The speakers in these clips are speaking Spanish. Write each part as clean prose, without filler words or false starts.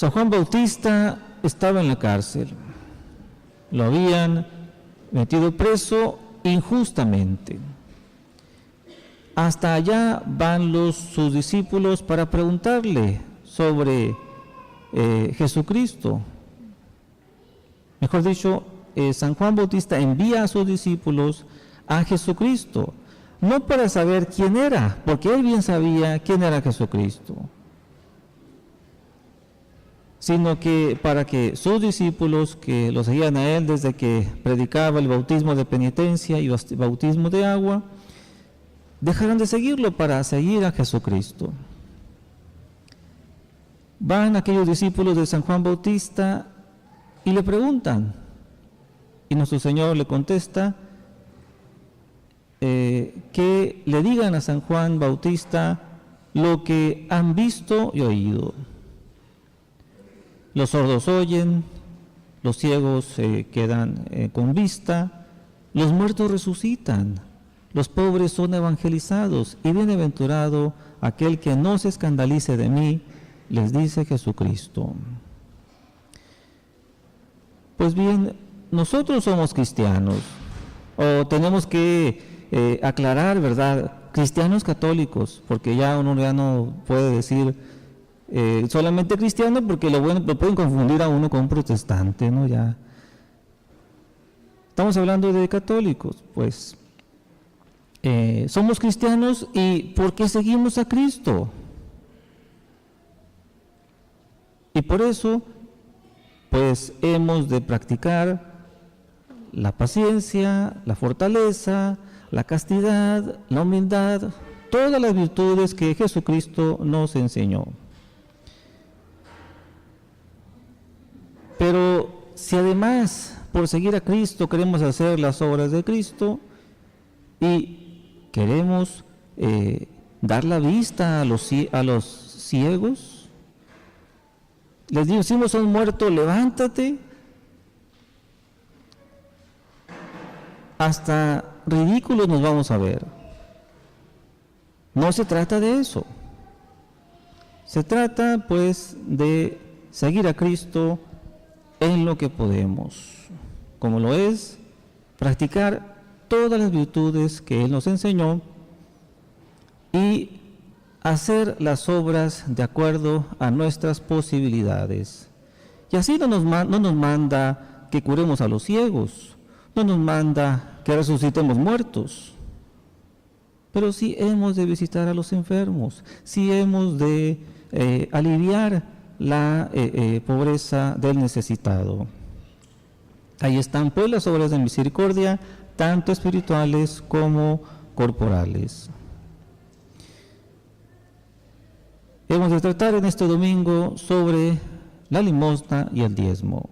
San Juan Bautista estaba en la cárcel. Lo habían metido preso injustamente. Hasta allá van sus discípulos para preguntarle sobre Jesucristo. Mejor dicho, San Juan Bautista envía a sus discípulos a Jesucristo, no para saber quién era, porque él bien sabía quién era Jesucristo, sino que para que sus discípulos, que lo seguían a él desde que predicaba el bautismo de penitencia y el bautismo de agua, dejaran de seguirlo para seguir a Jesucristo. Van aquellos discípulos de San Juan Bautista y le preguntan, y nuestro Señor le contesta que le digan a San Juan Bautista lo que han visto y oído. Los sordos oyen, los ciegos quedan con vista, los muertos resucitan, los pobres son evangelizados, y bienaventurado aquel que no se escandalice de mí, les dice Jesucristo. Pues bien, nosotros somos cristianos, o tenemos que aclarar, ¿verdad? Cristianos católicos, porque ya uno ya no puede decir solamente cristiano, porque lo pueden confundir a uno con un protestante, ¿no? Ya estamos hablando de católicos, pues somos cristianos. ¿Y por qué seguimos a Cristo? Y por eso, pues hemos de practicar la paciencia, la fortaleza, la castidad, la humildad, todas las virtudes que Jesucristo nos enseñó. Pero si además, por seguir a Cristo, queremos hacer las obras de Cristo y queremos dar la vista a los ciegos, les decimos a un muerto, levántate, hasta ridículos nos vamos a ver. No se trata de eso. Se trata, pues, de seguir a Cristo en lo que podemos, como lo es practicar todas las virtudes que Él nos enseñó y hacer las obras de acuerdo a nuestras posibilidades. Y así no nos manda que curemos a los ciegos, no nos manda que resucitemos muertos, pero sí hemos de visitar a los enfermos, sí hemos de aliviar la pobreza del necesitado. Ahí están pues las obras de misericordia, tanto espirituales como corporales. Hemos de tratar en este domingo sobre la limosna y el diezmo.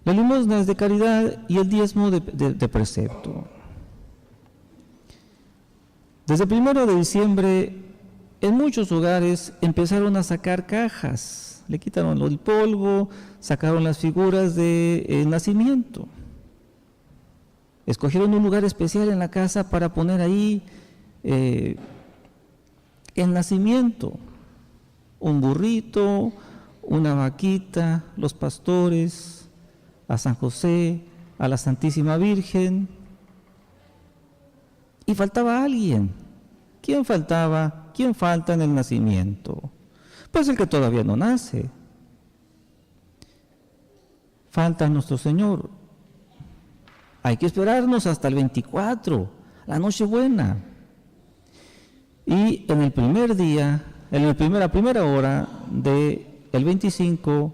La limosna es de caridad y el diezmo de precepto. Desde el 1 de diciembre, en muchos hogares empezaron a sacar cajas, le quitaron el polvo, sacaron las figuras de nacimiento. Escogieron un lugar especial en la casa para poner ahí el nacimiento, un burrito, una vaquita, los pastores, a San José, a la Santísima Virgen. Y faltaba alguien. ¿Quién faltaba? ¿Quién falta en el nacimiento? Pues el que todavía no nace. Falta nuestro Señor. Hay que esperarnos hasta el 24, la Nochebuena. Y en el primer día, la primera hora del 25,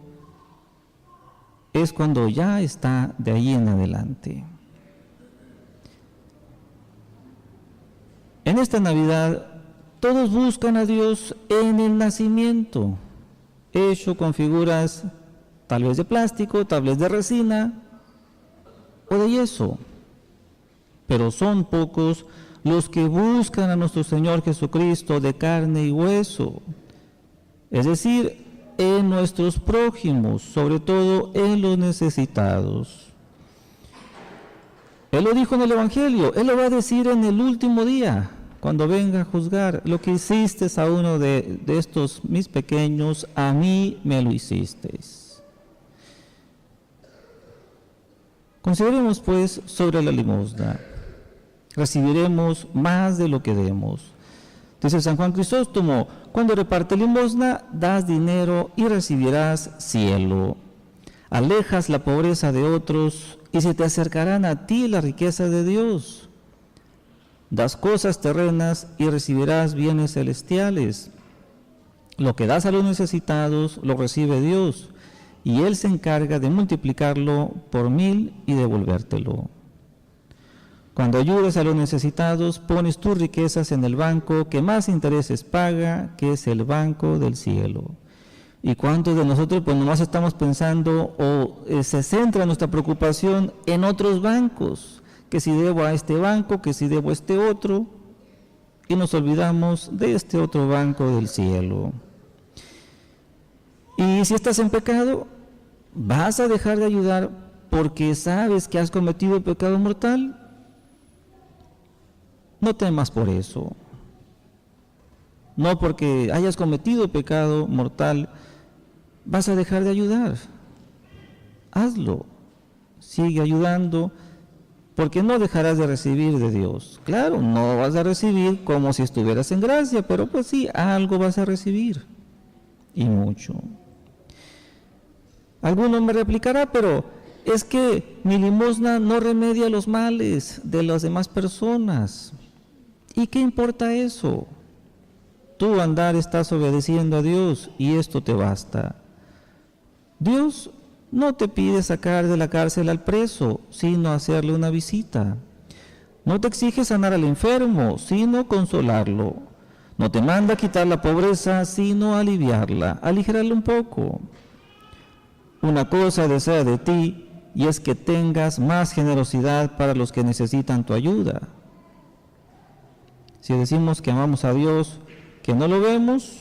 es cuando ya está de ahí en adelante. En esta Navidad, todos buscan a Dios en el nacimiento, hecho con figuras tal vez de plástico, tal vez de resina o de yeso, pero son pocos los que buscan a nuestro Señor Jesucristo de carne y hueso, es decir, en nuestros prójimos, sobre todo en los necesitados. Él lo dijo en el Evangelio, Él lo va a decir en el último día, cuando venga a juzgar, lo que hiciste a uno de estos mis pequeños, a mí me lo hiciste. Consideremos pues sobre la limosna. Recibiremos más de lo que demos. Dice San Juan Crisóstomo, cuando reparte limosna, das dinero y recibirás cielo. Alejas la pobreza de otros y se te acercarán a ti la riqueza de Dios. Das cosas terrenas y recibirás bienes celestiales. Lo que das a los necesitados lo recibe Dios, y Él se encarga de multiplicarlo por 1000 y devolvértelo. Cuando ayudas a los necesitados, pones tus riquezas en el banco que más intereses paga, que es el banco del cielo. ¿Y cuántos de nosotros pues nomás estamos pensando o se centra nuestra preocupación en otros bancos? Que si debo a este banco, que si debo a este otro, y nos olvidamos de este otro banco del cielo. Y si estás en pecado, ¿vas a dejar de ayudar porque sabes que has cometido pecado mortal? No temas por eso. No porque hayas cometido pecado mortal, vas a dejar de ayudar. Hazlo. Sigue ayudando, porque no dejarás de recibir de Dios. Claro, no vas a recibir como si estuvieras en gracia, pero pues sí, algo vas a recibir. Y mucho. Alguno me replicará, pero es que mi limosna no remedia los males de las demás personas. ¿Y qué importa eso? Tú andar estás obedeciendo a Dios y esto te basta. Dios no te pide sacar de la cárcel al preso, sino hacerle una visita. No te exige sanar al enfermo, sino consolarlo. No te manda quitar la pobreza, sino aliviarla, aligerarla un poco. Una cosa desea de ti, y es que tengas más generosidad para los que necesitan tu ayuda. Si decimos que amamos a Dios, que no lo vemos,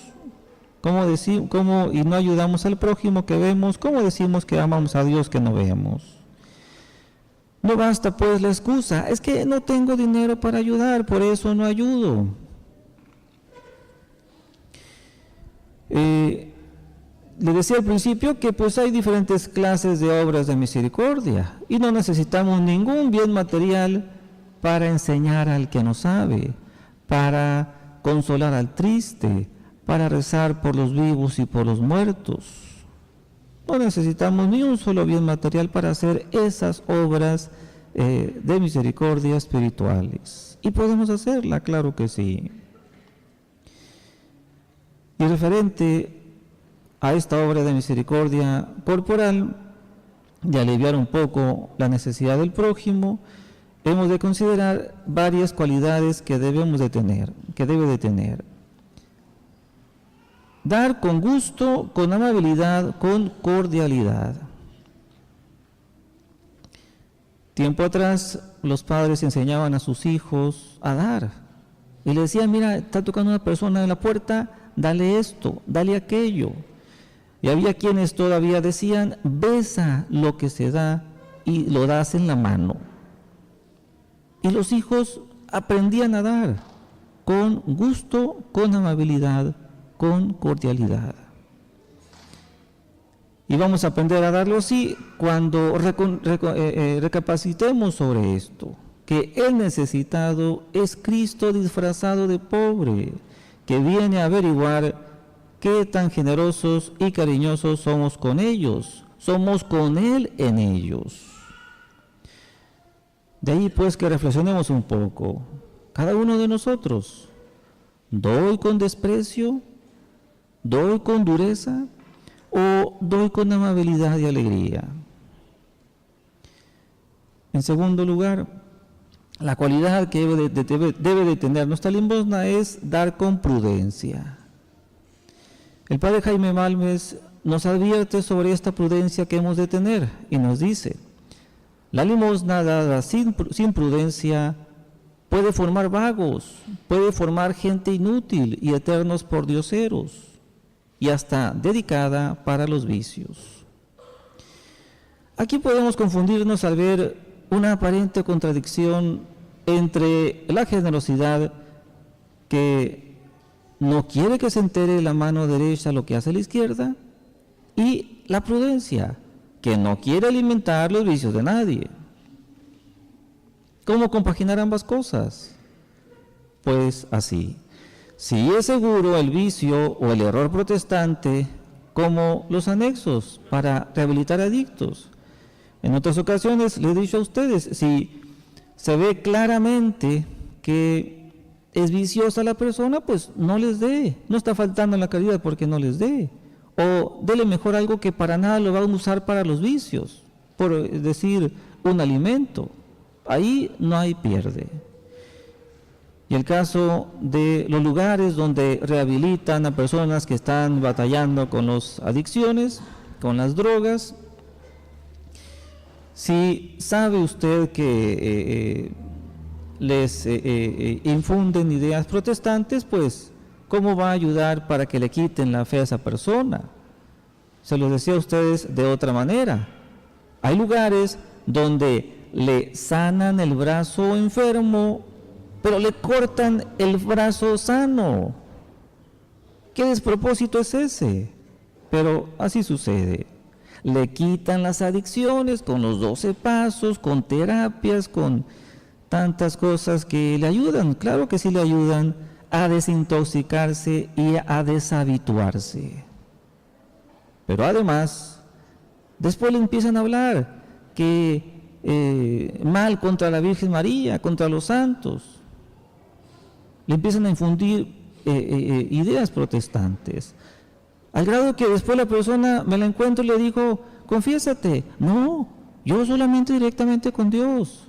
y no ayudamos al prójimo que vemos, ¿cómo decimos que amamos a Dios que no vemos? No basta pues la excusa, es que no tengo dinero para ayudar, por eso no ayudo. Le decía al principio que pues hay diferentes clases de obras de misericordia y no necesitamos ningún bien material para enseñar al que no sabe, para consolar al triste, para rezar por los vivos y por los muertos. No necesitamos ni un solo bien material para hacer esas obras de misericordia espirituales. Y podemos hacerla, claro que sí. Y referente a esta obra de misericordia corporal, de aliviar un poco la necesidad del prójimo, hemos de considerar varias cualidades que debemos de tener, que debe de tener. Dar con gusto, con amabilidad, con cordialidad. Tiempo atrás, los padres enseñaban a sus hijos a dar. Y le decían, mira, está tocando una persona en la puerta, dale esto, dale aquello. Y había quienes todavía decían, besa lo que se da y lo das en la mano. Y los hijos aprendían a dar con gusto, con amabilidad, con cordialidad. Y vamos a aprender a darlo así cuando recapacitemos sobre esto, que el necesitado es Cristo disfrazado de pobre, que viene a averiguar qué tan generosos y cariñosos somos con ellos, somos con Él en ellos. De ahí pues que reflexionemos un poco, cada uno de nosotros, ¿doy con desprecio? ¿Doy con dureza? ¿O doy con amabilidad y alegría? En segundo lugar, la cualidad que debe de tener nuestra limosna es dar con prudencia. El padre Jaime Balmes nos advierte sobre esta prudencia que hemos de tener y nos dice, la limosna dada sin prudencia puede formar vagos, puede formar gente inútil y eternos pordioseros, y hasta dedicada para los vicios. Aquí podemos confundirnos al ver una aparente contradicción entre la generosidad que no quiere que se entere la mano derecha lo que hace la izquierda, y la prudencia, que no quiere alimentar los vicios de nadie. ¿Cómo compaginar ambas cosas? Pues así. Si es seguro el vicio o el error protestante, como los anexos para rehabilitar adictos. En otras ocasiones les he dicho a ustedes, si se ve claramente que es viciosa la persona, pues no les dé, no está faltando en la caridad porque no les dé. O dele mejor algo que para nada lo van a usar para los vicios, por decir, un alimento. Ahí no hay pierde. Y el caso de los lugares donde rehabilitan a personas que están batallando con las adicciones, con las drogas, si sabe usted que les infunden ideas protestantes, pues ¿cómo va a ayudar para que le quiten la fe a esa persona? Se los decía a ustedes de otra manera. Hay lugares donde le sanan el brazo enfermo, pero le cortan el brazo sano. ¿Qué despropósito es ese? Pero así sucede. Le quitan las adicciones con los 12 pasos, con terapias, con tantas cosas que le ayudan. Claro que sí le ayudan a desintoxicarse y a deshabituarse. Pero además, después le empiezan a hablar que mal contra la Virgen María, contra los santos. Le empiezan a infundir ideas protestantes. Al grado que después la persona me la encuentro y le digo, confiésate. No, yo solamente directamente con Dios.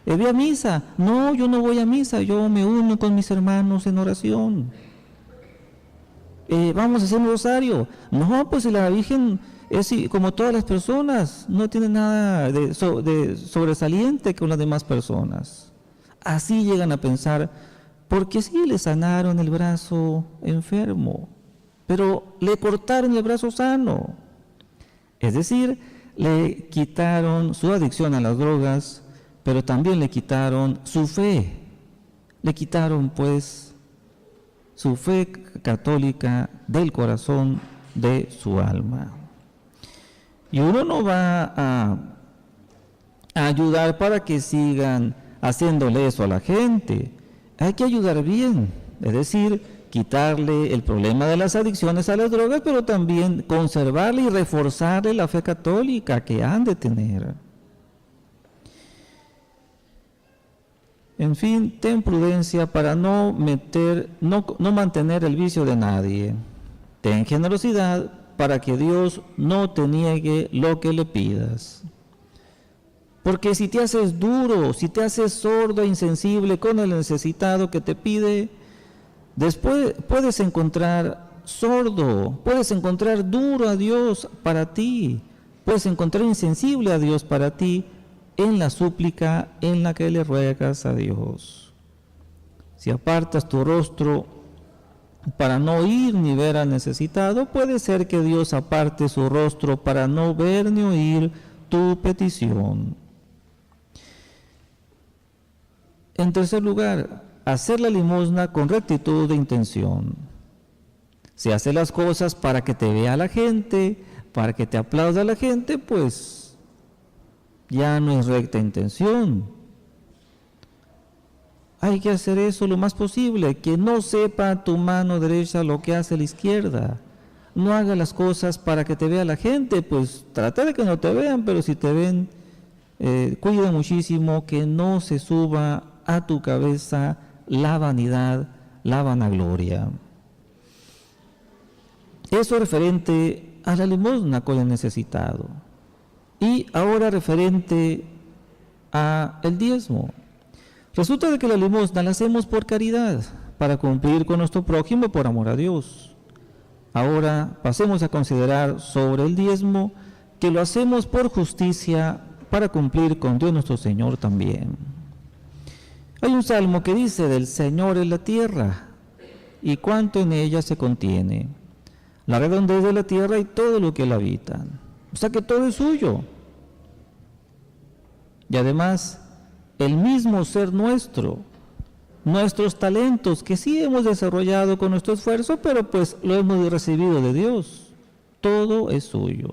¿Ve a misa? No, yo no voy a misa, yo me uno con mis hermanos en oración. Vamos a hacer un rosario. No, pues la Virgen es como todas las personas, no tiene nada de sobresaliente con las demás personas. Así llegan a pensar, porque sí le sanaron el brazo enfermo, pero le cortaron el brazo sano. Es decir, le quitaron su adicción a las drogas, pero también le quitaron su fe. Le quitaron, pues, su fe católica del corazón de su alma. Y uno no va a ayudar para que sigan haciéndole eso a la gente. Hay que ayudar bien, es decir, quitarle el problema de las adicciones a las drogas, pero también conservarle y reforzarle la fe católica que han de tener. En fin, ten prudencia para no mantener el vicio de nadie. Ten generosidad para que Dios no te niegue lo que le pidas. Porque si te haces duro, si te haces sordo e insensible con el necesitado que te pide, después puedes encontrar sordo, puedes encontrar duro a Dios para ti, puedes encontrar insensible a Dios para ti en la súplica en la que le ruegas a Dios. Si apartas tu rostro para no oír ni ver al necesitado, puede ser que Dios aparte su rostro para no ver ni oír tu petición. En tercer lugar, hacer la limosna con rectitud de intención. Si hace las cosas para que te vea la gente, para que te aplauda la gente, pues ya no es recta intención. Hay que hacer eso lo más posible, que no sepa tu mano derecha lo que hace la izquierda. No haga las cosas para que te vea la gente, pues trata de que no te vean, pero si te ven, cuida muchísimo que no se suba a tu cabeza la vanidad, la vanagloria. Eso referente a la limosna con el necesitado. Y ahora referente a el diezmo. Resulta de que la limosna la hacemos por caridad, para cumplir con nuestro prójimo por amor a Dios. Ahora pasemos a considerar sobre el diezmo, que lo hacemos por justicia, para cumplir con Dios nuestro Señor también. Hay un salmo que dice, del Señor es la tierra, y cuánto en ella se contiene, la redondez de la tierra y todo lo que la habitan. O sea que todo es suyo. Y además, el mismo ser nuestro nuestros talentos que sí hemos desarrollado con nuestro esfuerzo, pero pues lo hemos recibido de Dios. Todo es suyo.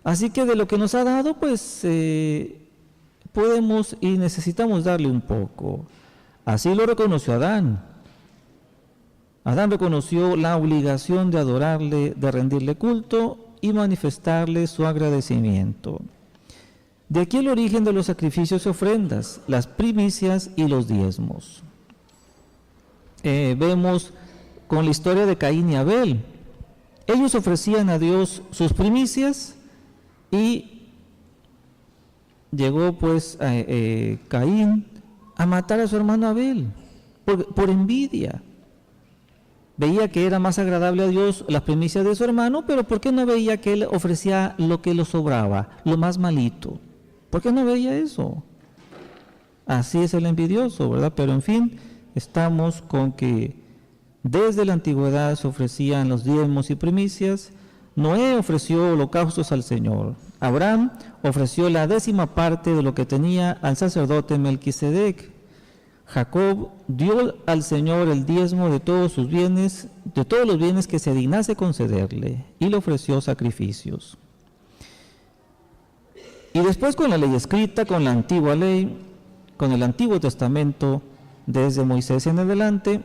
Así que de lo que nos ha dado, pues podemos y necesitamos darle un poco. Así lo reconoció Adán. Adán reconoció la obligación de adorarle, de rendirle culto y manifestarle su agradecimiento. De aquí el origen de los sacrificios y ofrendas, las primicias y los diezmos. Vemos con la historia de Caín y Abel. Ellos ofrecían a Dios sus primicias y llegó pues Caín a matar a su hermano Abel por envidia. Veía que era más agradable a Dios las primicias de su hermano, pero ¿por qué no veía que él ofrecía lo que le sobraba, lo más malito? ¿Por qué no veía eso? Así es el envidioso, ¿verdad? Pero en fin, estamos con que desde la antigüedad se ofrecían los diezmos y primicias. Noé ofreció holocaustos al Señor. Abraham ofreció la 10ª parte de lo que tenía al sacerdote Melquisedec. Jacob dio al Señor el diezmo de todos sus bienes, de todos los bienes que se dignase concederle, y le ofreció sacrificios. Y después con la ley escrita, con la antigua ley, con el Antiguo Testamento, desde Moisés en adelante,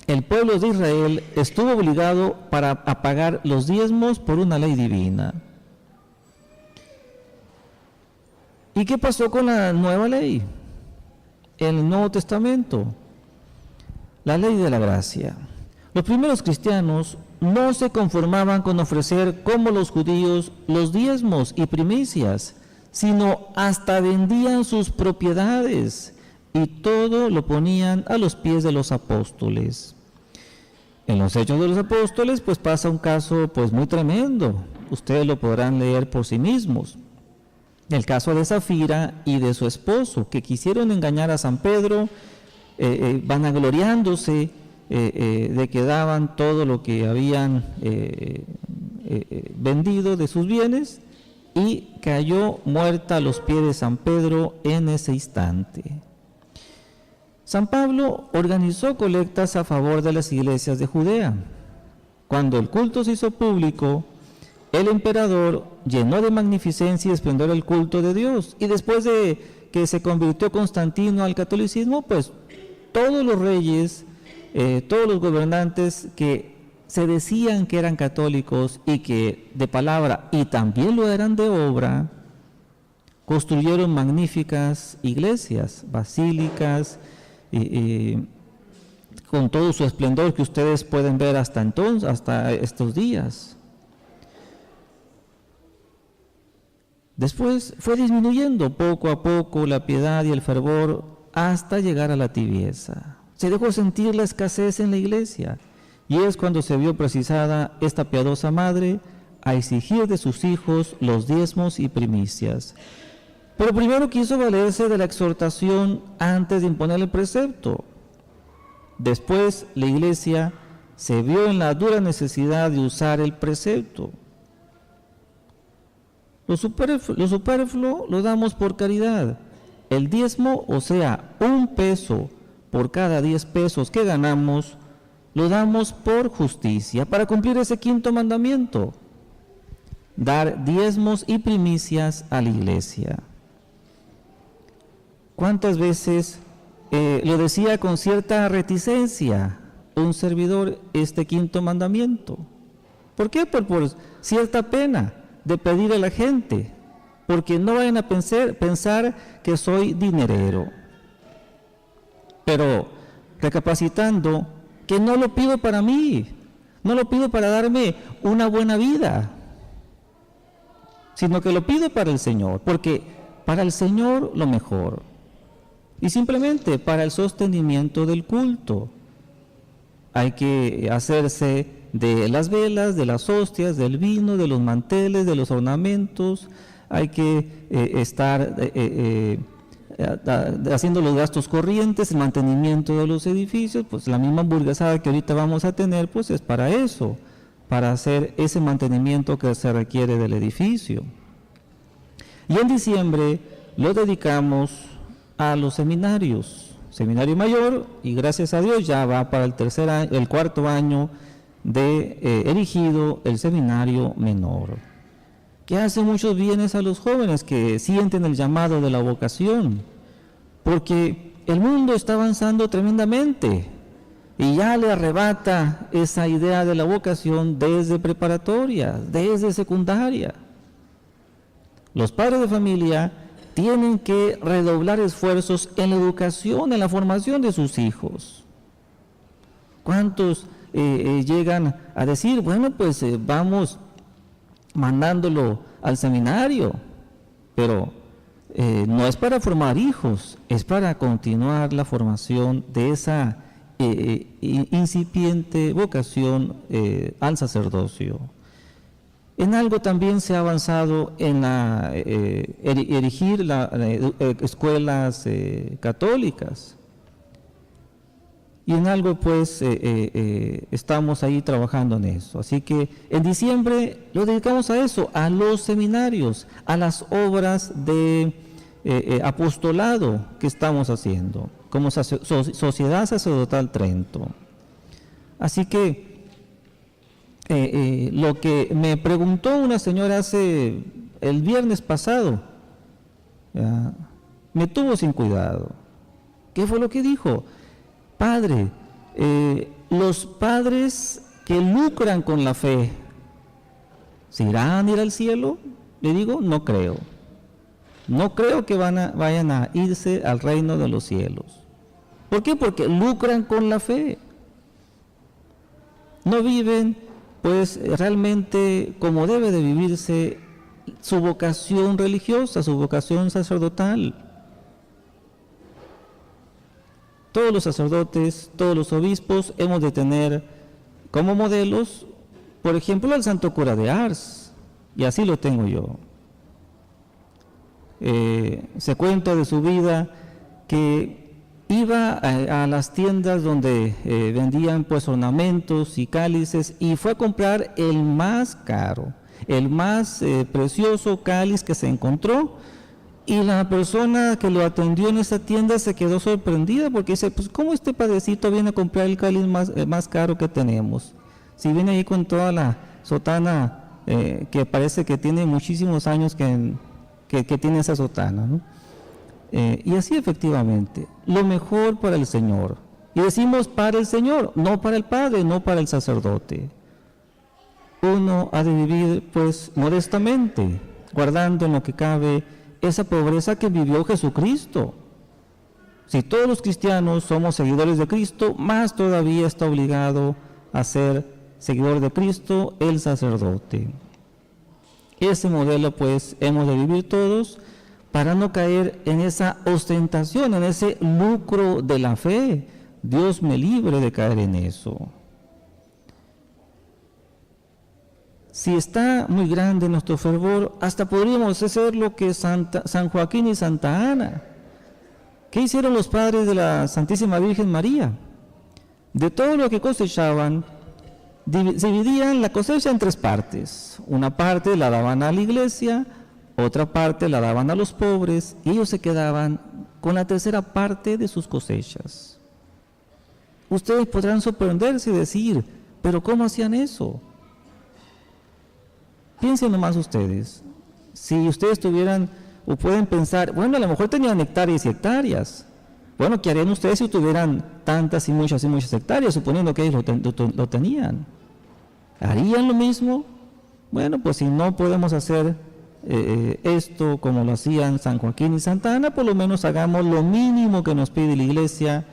el pueblo de Israel estuvo obligado a pagar los diezmos por una ley divina. ¿Y qué pasó con la nueva ley? El Nuevo Testamento, la ley de la gracia. Los primeros cristianos no se conformaban con ofrecer como los judíos los diezmos y primicias, sino hasta vendían sus propiedades y todo lo ponían a los pies de los apóstoles. En los Hechos de los Apóstoles pues pasa un caso pues muy tremendo, ustedes lo podrán leer por sí mismos. El caso de Zafira y de su esposo, que quisieron engañar a San Pedro, vanagloriándose de que daban todo lo que habían vendido de sus bienes, y cayó muerta a los pies de San Pedro en ese instante. San Pablo organizó colectas a favor de las iglesias de Judea. Cuando el culto se hizo público, el emperador llenó de magnificencia y esplendor el culto de Dios, y después de que se convirtió Constantino al catolicismo, pues todos los reyes, todos los gobernantes que se decían que eran católicos y que de palabra y también lo eran de obra, construyeron magníficas iglesias, basílicas, con todo su esplendor que ustedes pueden ver hasta entonces, hasta estos días. Después fue disminuyendo poco a poco la piedad y el fervor hasta llegar a la tibieza. Se dejó sentir la escasez en la iglesia, y es cuando se vio precisada esta piadosa madre a exigir de sus hijos los diezmos y primicias. Pero primero quiso valerse de la exhortación antes de imponer el precepto. Después la iglesia se vio en la dura necesidad de usar el precepto. Lo superfluo lo damos por caridad. El diezmo, o sea, 1 peso por cada 10 pesos que ganamos, lo damos por justicia, para cumplir ese 5.º mandamiento: dar diezmos y primicias a la iglesia. ¿Cuántas veces lo decía con cierta reticencia un servidor este 5.º mandamiento? ¿Por qué? Por cierta pena de pedir a la gente, porque no vayan a pensar que soy dinerero. Pero recapacitando que no lo pido para mí, no lo pido para darme una buena vida, sino que lo pido para el Señor, porque para el Señor lo mejor, y simplemente para el sostenimiento del culto. Hay que hacerse de las velas, de las hostias, del vino, de los manteles, de los ornamentos. Hay que estar haciendo los gastos corrientes, el mantenimiento de los edificios. Pues la misma hamburguesada que ahorita vamos a tener, pues es para eso, para hacer ese mantenimiento que se requiere del edificio. Y en diciembre lo dedicamos a los seminarios. seminario mayor, y gracias a Dios ya va para el cuarto año de erigido el seminario menor, que hace muchos bienes a los jóvenes que sienten el llamado de la vocación, porque el mundo está avanzando tremendamente y ya le arrebata esa idea de la vocación desde preparatoria, desde secundaria. Los padres de familia tienen que redoblar esfuerzos en la educación, en la formación de sus hijos. ¿Cuántos llegan a decir, bueno, pues vamos mandándolo al seminario? Pero no es para formar hijos, es para continuar la formación de esa incipiente vocación al sacerdocio. En algo también se ha avanzado en erigir escuelas católicas, y en algo pues estamos ahí trabajando en eso. Así que en diciembre lo dedicamos a eso, a los seminarios, a las obras de apostolado que estamos haciendo como Sociedad Sacerdotal Trento. Así que lo que me preguntó una señora el viernes pasado, me tuvo sin cuidado. ¿Qué fue lo que dijo? Padre, los padres que lucran con la fe, ¿se irán a ir al cielo? Le digo, no creo. No creo que vayan a irse al reino de los cielos. ¿Por qué? Porque lucran con la fe. No viven, pues, realmente como debe de vivirse su vocación religiosa, su vocación sacerdotal. Todos los sacerdotes, todos los obispos hemos de tener como modelos, por ejemplo, al Santo Cura de Ars, y así lo tengo yo. Se cuenta de su vida que iba a las tiendas donde vendían pues ornamentos y cálices, y fue a comprar el más caro, el más precioso cáliz que se encontró, y la persona que lo atendió en esa tienda se quedó sorprendida porque dice, pues ¿cómo este padrecito viene a comprar el cáliz más caro que tenemos? Si viene ahí con toda la sotana que parece que tiene muchísimos años que tiene esa sotana, ¿no? Y así efectivamente, lo mejor para el Señor. Y decimos para el Señor, no para el Padre, no para el sacerdote. Uno ha de vivir pues modestamente, guardando en lo que cabe esa pobreza que vivió Jesucristo. Si todos los cristianos somos seguidores de Cristo, más todavía está obligado a ser seguidor de Cristo el sacerdote. Ese modelo pues hemos de vivir todos para no caer en esa ostentación, en ese lucro de la fe. Dios me libre de caer en eso. Si está muy grande nuestro fervor, hasta podríamos hacer lo que San Joaquín y Santa Ana. ¿Qué hicieron los padres de la Santísima Virgen María? De todo lo que cosechaban, dividían la cosecha en 3 partes. Una parte la daban a la iglesia, otra parte la daban a los pobres, y ellos se quedaban con la tercera parte de sus cosechas. Ustedes podrán sorprenderse y decir, ¿pero cómo hacían eso? Piensen nomás ustedes, si ustedes tuvieran, o pueden pensar, bueno, a lo mejor tenían hectáreas y hectáreas. Bueno, ¿qué harían ustedes si tuvieran tantas y muchas hectáreas, suponiendo que ellos lo tenían? ¿Harían lo mismo? Bueno, pues si no podemos hacer esto como lo hacían San Joaquín y Santa Ana, por lo menos hagamos lo mínimo que nos pide la Iglesia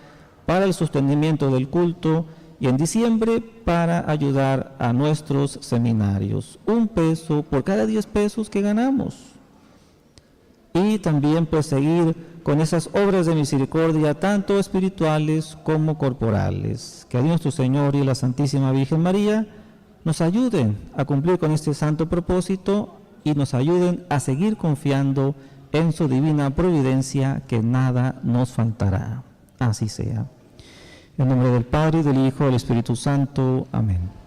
para el sostenimiento del culto, y en diciembre para ayudar a nuestros seminarios. 1 peso por cada 10 pesos que ganamos. Y también pues seguir con esas obras de misericordia, tanto espirituales como corporales. Que a Dios nuestro Señor y la Santísima Virgen María nos ayuden a cumplir con este santo propósito y nos ayuden a seguir confiando en su divina providencia, que nada nos faltará. Así sea. En nombre del Padre, y del Hijo, y del Espíritu Santo. Amén.